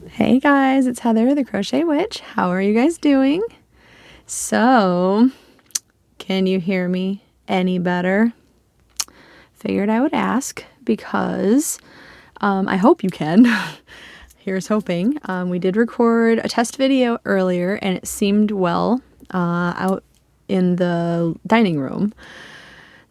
Hey guys, it's Heather, the Crochet Witch. How are you guys doing? So, can you hear me any better? Figured I would ask because I hope you can. Here's hoping. We did record a test video earlier and it seemed well out in the dining room.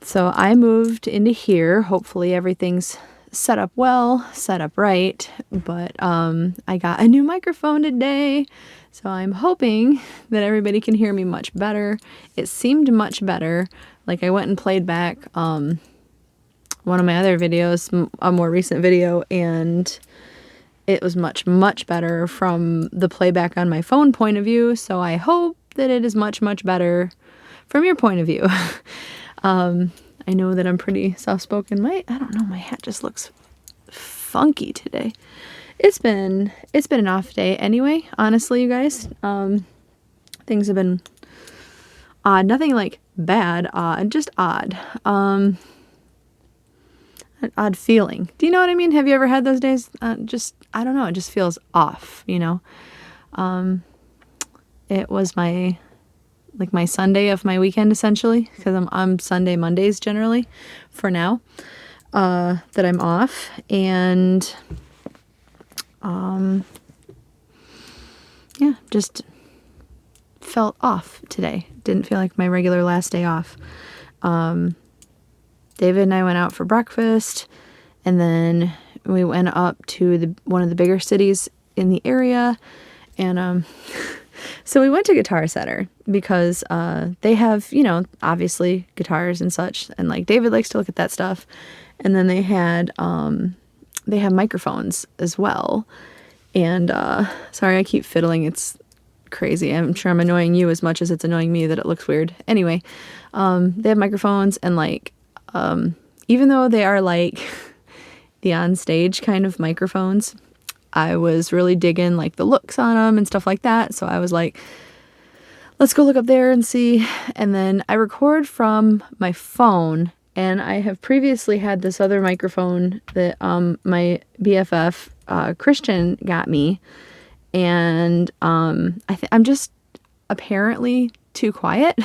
So I moved into here. Hopefully everything's set up well, set up right, but I got a new microphone today, so I'm hoping that everybody can hear me much better. It seemed much better. Like I went and played back one of my other videos, a more recent video, and it was much, much better from the playback on my phone point of view, so I hope that it is much, much better from your point of view. I know that I'm pretty soft-spoken. I don't know, my hat just looks funky today. It's been an off day anyway, honestly, you guys. Things have been odd. Nothing like bad, odd, just odd. An odd feeling. Do you know what I mean? Have you ever had those days? I don't know, it just feels off, you know? It was my Sunday of my weekend, essentially, because I'm on Sunday, Mondays generally, for now, that I'm off, and, yeah, just felt off today. Didn't feel like my regular last day off. David and I went out for breakfast, and then we went up to one of the bigger cities in the area, and, so we went to Guitar Center because they have, you know, obviously guitars and such, and like David likes to look at that stuff. And then they have microphones as well. And sorry, I keep fiddling. It's crazy. I'm sure I'm annoying you as much as it's annoying me that it looks weird. Anyway, they have microphones, and like even though they are like the on stage kind of microphones, I was really digging like the looks on them and stuff like that. So I was like, let's go look up there and see. And then I record from my phone, and I have previously had this other microphone that my BFF Christian got me. And I'm just apparently too quiet.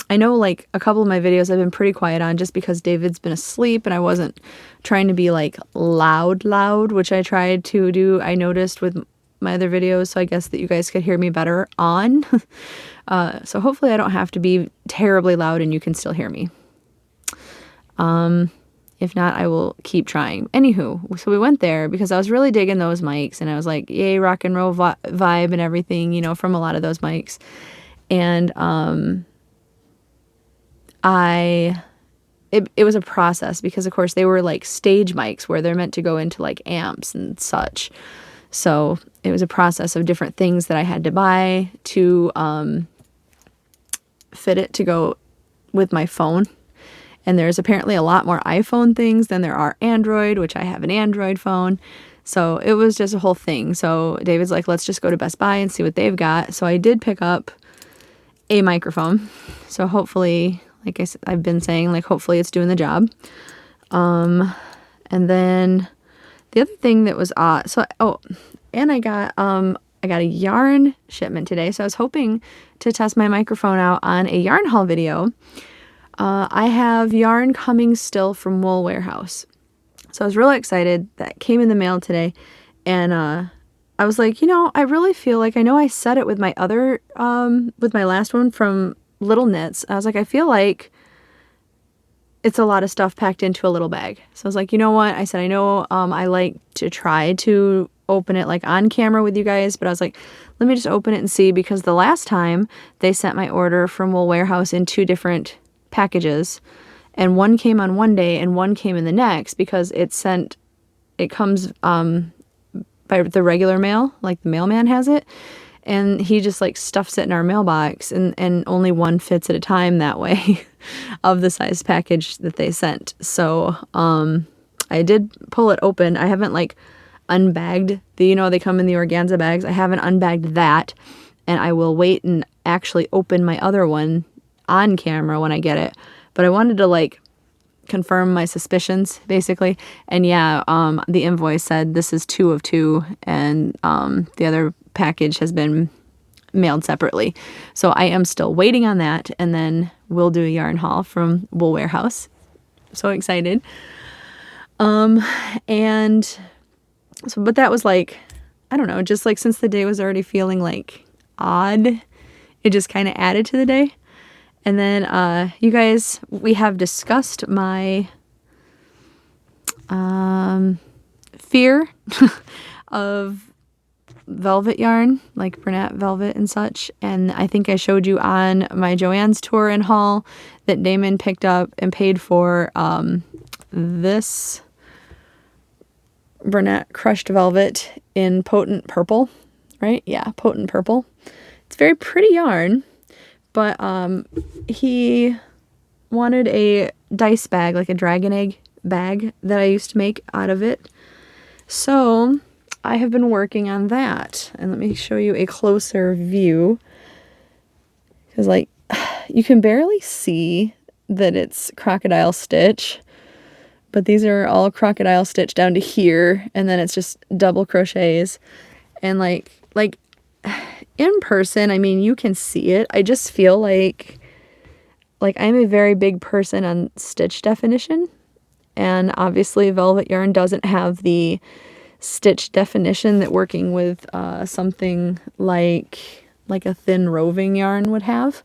I know like a couple of my videos I've been pretty quiet on just because David's been asleep and I wasn't trying to be like loud, which I tried to do, I noticed with my other videos, so I guess that you guys could hear me better on. So hopefully I don't have to be terribly loud and you can still hear me. If not, I will keep trying. Anywho, so we went there because I was really digging those mics, and I was like, yay, rock and roll vibe and everything, you know, from a lot of those mics. And it was a process because of course they were like stage mics where they're meant to go into like amps and such. So it was a process of different things that I had to buy to fit it to go with my phone. And there's apparently a lot more iPhone things than there are Android, which I have an Android phone. So it was just a whole thing. So David's like, let's just go to Best Buy and see what they've got. So I did pick up a microphone. So hopefully, like I've been saying, like hopefully it's doing the job. And then the other thing that was odd, and I got a yarn shipment today, so I was hoping to test my microphone out on a yarn haul video. I have yarn coming still from Wool Warehouse, so I was really excited. That came in the mail today, and I was like, you know, I really feel like, I know I said it with my other with my last one from Little Knits. I was like, I feel like it's a lot of stuff packed into a little bag. So I was like, you know what? I said, I know I like to try to open it like on camera with you guys, but I was like, let me just open it and see, because the last time they sent my order from Wool Warehouse in 2 different packages, and one came on one day and one came in the next, because it comes by the regular mail, like the mailman has it. And he just like stuffs it in our mailbox, and only one fits at a time that way of the size package that they sent. So I did pull it open. I haven't like unbagged they come in the organza bags. I haven't unbagged that, and I will wait and actually open my other one on camera when I get it. But I wanted to like confirm my suspicions, basically. And yeah, the invoice said this is 2 of 2, and the other package has been mailed separately. So I am still waiting on that, and then we'll do a yarn haul from Wool Warehouse. So excited. And so, but that was like, I don't know, just like since the day was already feeling like odd, it just kind of added to the day. And then, you guys, we have discussed my fear of velvet yarn, like Bernat velvet and such. And I think I showed you on my Joann's tour and haul that Damon picked up and paid for this Bernat crushed velvet in potent purple, right? Yeah, potent purple. It's very pretty yarn, but he wanted a dice bag, like a dragon egg bag that I used to make out of it. So I have been working on that, and let me show you a closer view, because like you can barely see that it's crocodile stitch, but these are all crocodile stitch down to here, and then it's just double crochets. And like in person, I mean, you can see it. I just feel like I'm a very big person on stitch definition, and obviously velvet yarn doesn't have the stitch definition that working with something like a thin roving yarn would have.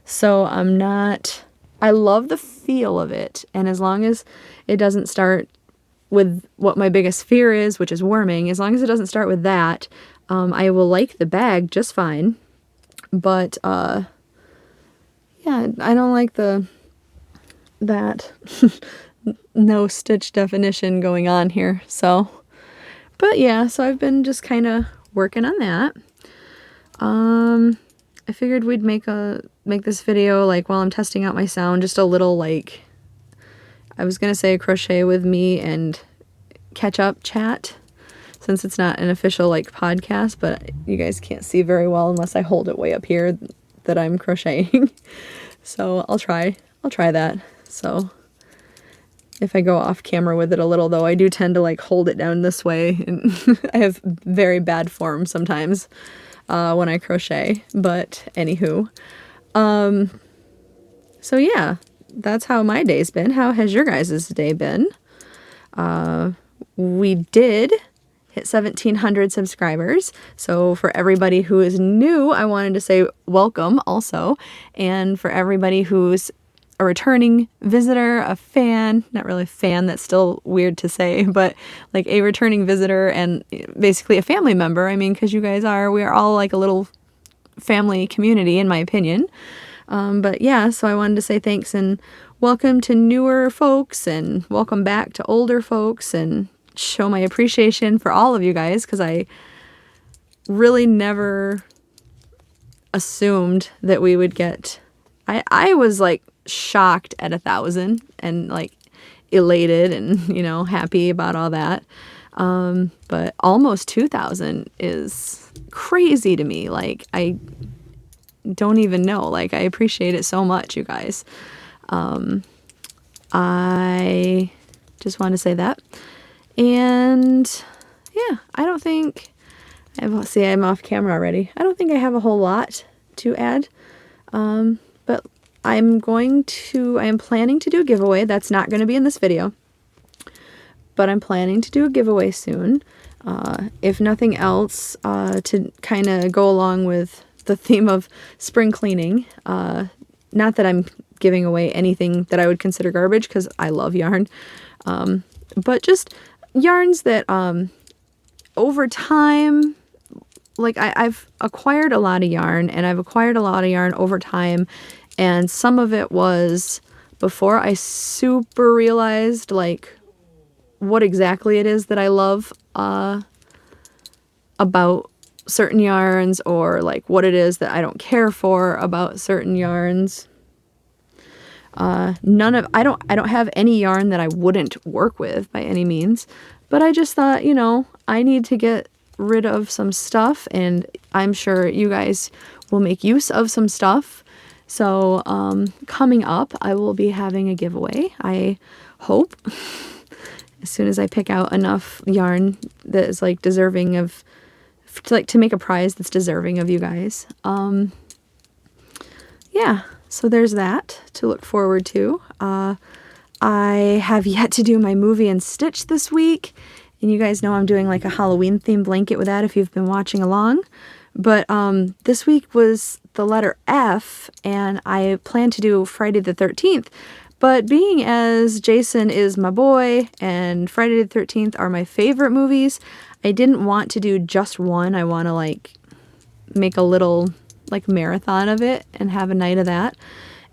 So I love the feel of it, and as long as it doesn't start with what my biggest fear is, which is worming, as long as it doesn't start with that, I will like the bag just fine. But yeah, I don't like that no stitch definition going on here. So, but yeah, so I've been just kind of working on that. I figured we'd make this video like while I'm testing out my sound, just a little like, I was gonna say crochet with me and catch up chat, since it's not an official like podcast, but you guys can't see very well unless I hold it way up here that I'm crocheting. So I'll try that. So if I go off camera with it a little, though, I do tend to like hold it down this way, and I have very bad form sometimes when I crochet. But anywho, so yeah, that's how my day's been. How has your guys' day been? We did hit 1,700 subscribers. So for everybody who is new, I wanted to say welcome also. And for everybody who's a returning visitor, a fan, not really a fan, that's still weird to say, but like a returning visitor and basically a family member. I mean, because we are all like a little family community, in my opinion. But yeah, so I wanted to say thanks and welcome to newer folks, and welcome back to older folks, and show my appreciation for all of you guys, because I really never assumed that we would get, I was like shocked at 1,000 and like elated and, happy about all that. But almost 2,000 is crazy to me. Like, I don't even know. Like, I appreciate it so much, you guys. I just want to say that. And yeah, I don't think, I'm off camera already. I don't think I have a whole lot to add. But I am planning to do a giveaway. That's not going to be in this video, but I'm planning to do a giveaway soon. If nothing else, to kind of go along with the theme of spring cleaning. Not that I'm giving away anything that I would consider garbage, because I love yarn. But just yarns that over time, like I've acquired a lot of yarn, and I've acquired a lot of yarn over time, and some of it was before I super realized like what exactly it is that I love about certain yarns, or like what it is that I don't care for about certain yarns. I don't have any yarn that I wouldn't work with by any means, but I just thought, I need to get rid of some stuff, and I'm sure you guys will make use of some stuff. So coming up, I will be having a giveaway, I hope, as soon as I pick out enough yarn that is like deserving of, to make a prize that's deserving of you guys. Yeah, so there's that to look forward to. I have yet to do my movie and stitch this week, and you guys know I'm doing like a Halloween themed blanket with that if you've been watching along. But this week was the letter F, and I plan to do Friday the 13th. But being as Jason is my boy and Friday the 13th are my favorite movies, I didn't want to do just one. I want to like make a little like marathon of it and have a night of that.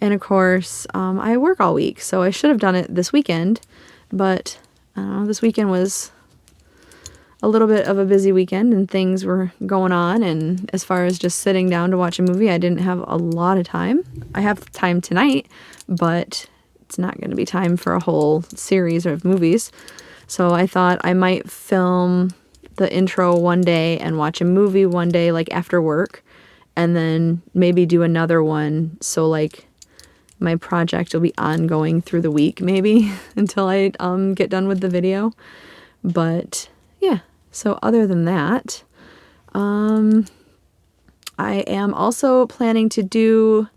And of course, I work all week, so I should have done it this weekend. But this weekend was a little bit of a busy weekend and things were going on, and as far as just sitting down to watch a movie, I didn't have a lot of time. I have time tonight, but it's not going to be time for a whole series of movies. So I thought I might film the intro one day and watch a movie one day, like after work, and then maybe do another one, so like my project will be ongoing through the week maybe until I get done with the video. But yeah, so other than that, I am also planning to do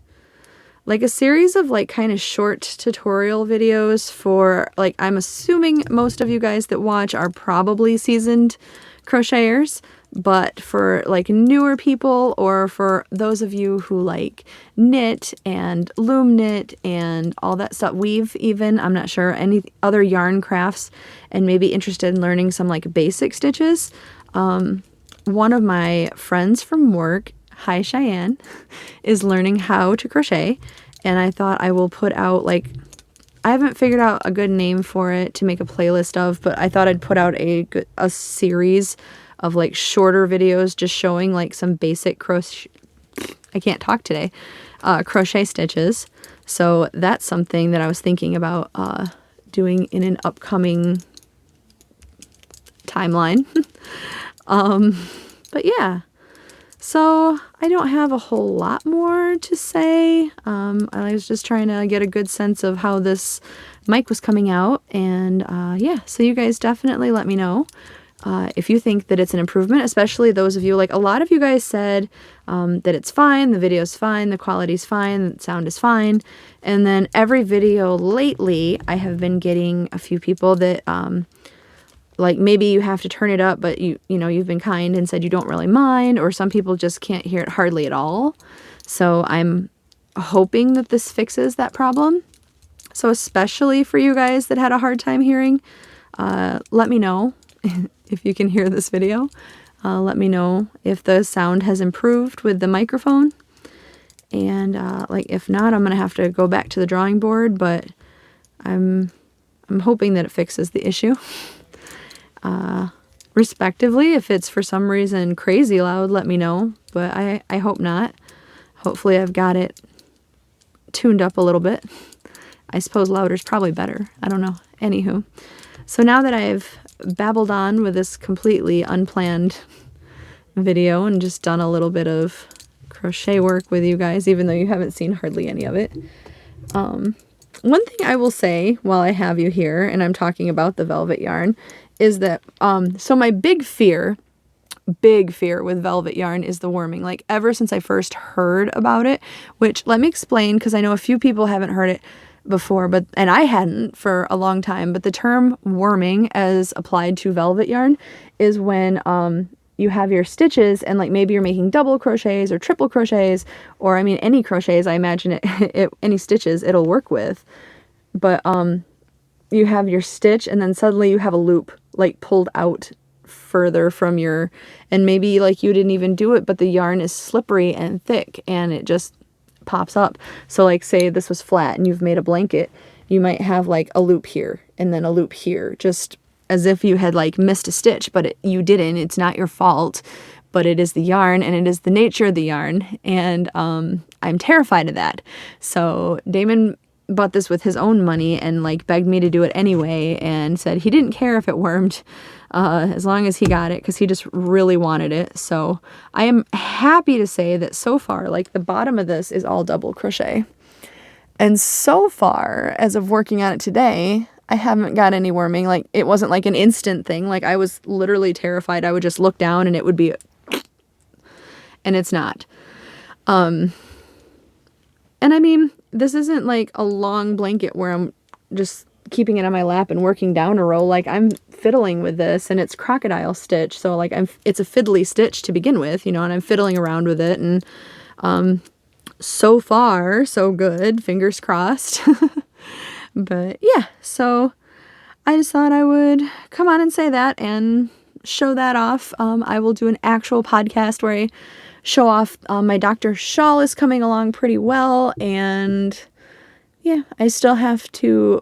like a series of like kind of short tutorial videos for like, I'm assuming most of you guys that watch are probably seasoned crocheters, but for like newer people or for those of you who like knit and loom knit and all that stuff, weave even, I'm not sure, any other yarn crafts, and maybe interested in learning some like basic stitches. One of my friends from work, hi Cheyenne, is learning how to crochet, and I thought I will put out like, I haven't figured out a good name for it to make a playlist of, but I thought I'd put out a series of like shorter videos just showing like some basic crochet, I can't talk today, crochet stitches. So that's something that I was thinking about doing in an upcoming timeline. But yeah, so I don't have a whole lot more to say. I was just trying to get a good sense of how this mic was coming out, and yeah, so you guys definitely let me know if you think that it's an improvement, especially those of you, like a lot of you guys said that it's fine, the video's fine, the quality's fine, the sound is fine. And then every video lately, I have been getting a few people that like maybe you have to turn it up, but you know, you've been kind and said you don't really mind, or some people just can't hear it hardly at all. So I'm hoping that this fixes that problem. So especially for you guys that had a hard time hearing, let me know if you can hear this video. Let me know if the sound has improved with the microphone. And like if not, I'm gonna have to go back to the drawing board, but I'm hoping that it fixes the issue. Respectively, if it's for some reason crazy loud, let me know, but I hope not. Hopefully I've got it tuned up a little bit. I suppose louder is probably better. I don't know. Anywho, so now that I've babbled on with this completely unplanned video and just done a little bit of crochet work with you guys, even though you haven't seen hardly any of it. One thing I will say while I have you here and I'm talking about the velvet yarn is that, so my big fear with velvet yarn is the worming. Like ever since I first heard about it, which let me explain, because I know a few people haven't heard it before, and I hadn't for a long time, but the term worming as applied to velvet yarn is when you have your stitches and like maybe you're making double crochets or triple crochets, or I mean any crochets, I imagine any stitches it'll work with, but you have your stitch and then suddenly you have a loop like pulled out further from your, and maybe like you didn't even do it, but the yarn is slippery and thick and it just pops up. So like say this was flat and you've made a blanket, you might have like a loop here and then a loop here, just as if you had like missed a stitch, but you didn't. It's not your fault, but it is the yarn and it is the nature of the yarn, and I'm terrified of that. So Damon bought this with his own money and like begged me to do it anyway and said he didn't care if it wormed. as long as he got it, because he just really wanted it. So I am happy to say that so far, like the bottom of this is all double crochet. And so far, as of working on it today, I haven't got any worming. Like, it wasn't like an instant thing. Like, I was literally terrified. I would just look down and it would be, and it's not. And I mean, this isn't like a long blanket where I'm just keeping it on my lap and working down a row. Like, I'm fiddling with this, and it's crocodile stitch. So like it's a fiddly stitch to begin with, and I'm fiddling around with it. And, so far, so good. Fingers crossed. But yeah, so I just thought I would come on and say that and show that off. I will do an actual podcast where I show off my Dr. shawl is coming along pretty well. And yeah, I still have to,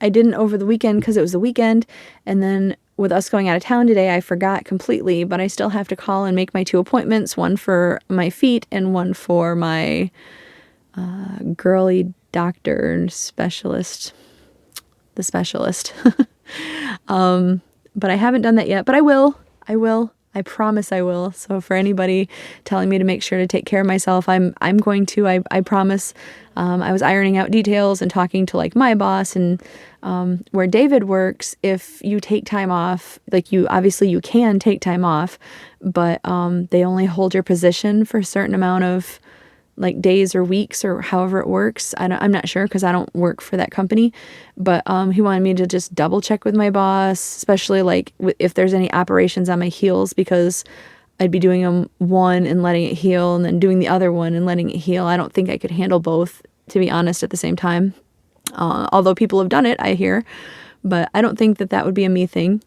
I didn't over the weekend because it was the weekend. And then with us going out of town today, I forgot completely, but I still have to call and make my 2 appointments, one for my feet and one for my girly doctor specialist, the specialist. But I haven't done that yet, but I will. I promise I will. So for anybody telling me to make sure to take care of myself, I'm going to, I promise. I was ironing out details and talking to like my boss, and where David works, if you take time off, like you can take time off, but they only hold your position for a certain amount of like days or weeks or however it works. I'm not sure because I don't work for that company, but he wanted me to just double check with my boss, especially like if there's any operations on my heels, because I'd be doing them one and letting it heal and then doing the other one and letting it heal. I don't think I could handle both, to be honest, at the same time. Although people have done it, I hear, but I don't think that would be a me thing.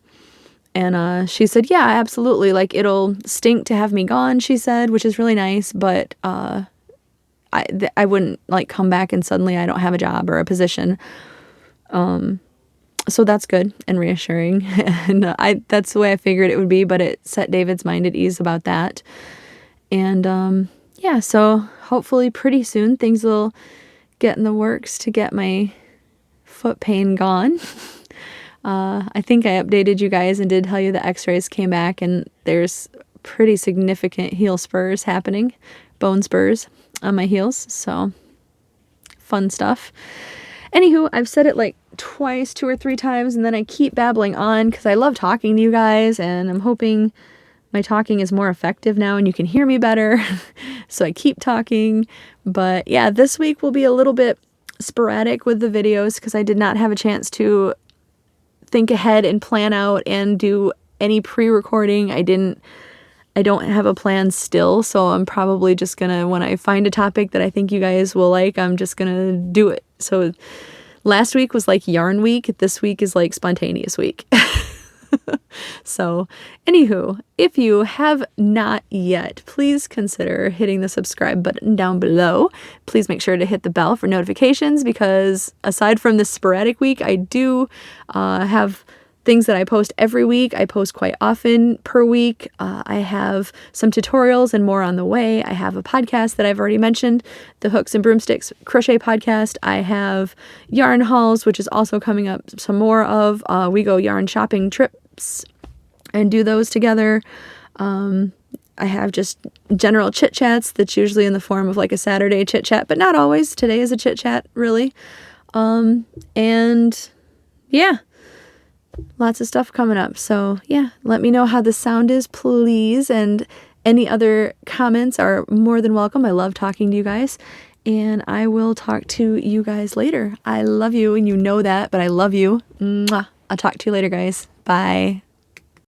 And she said, yeah, absolutely. Like, it'll stink to have me gone, she said, which is really nice, but I wouldn't like come back and suddenly I don't have a job or a position. So that's good and reassuring. And that's the way I figured it would be, but it set David's mind at ease about that. And yeah, so hopefully pretty soon things will get in the works to get my foot pain gone. I think I updated you guys and did tell you the x-rays came back, and there's pretty significant heel spurs happening, bone spurs on my heels. So fun stuff. Anywho, I've said it like twice, 2 or 3 times, and then I keep babbling on because I love talking to you guys, and I'm hoping my talking is more effective now and you can hear me better. So I keep talking. But yeah, this week will be a little bit sporadic with the videos because I did not have a chance to think ahead and plan out and do any pre-recording. I don't have a plan still, so I'm probably just gonna, when I find a topic that I think you guys will like, I'm just gonna do it. So last week was like yarn week. This week is like spontaneous week. So anywho, if you have not yet, please consider hitting the subscribe button down below. Please make sure to hit the bell for notifications, because aside from this sporadic week, I do have things that I post every week. I post quite often per week. I have some tutorials and more on the way. I have a podcast that I've already mentioned, the Hooks and Broomsticks Crochet Podcast. I have yarn hauls, which is also coming up some more of. We go yarn shopping trips and do those together. I have just general chit chats that's usually in the form of like a Saturday chit chat, but not always. Today is a chit chat, really. And yeah, lots of stuff coming up. So yeah, let me know how the sound is, please. And any other comments are more than welcome. I love talking to you guys, and I will talk to you guys later. I love you, and you know that, but I love you. Mwah. I'll talk to you later, guys. Bye.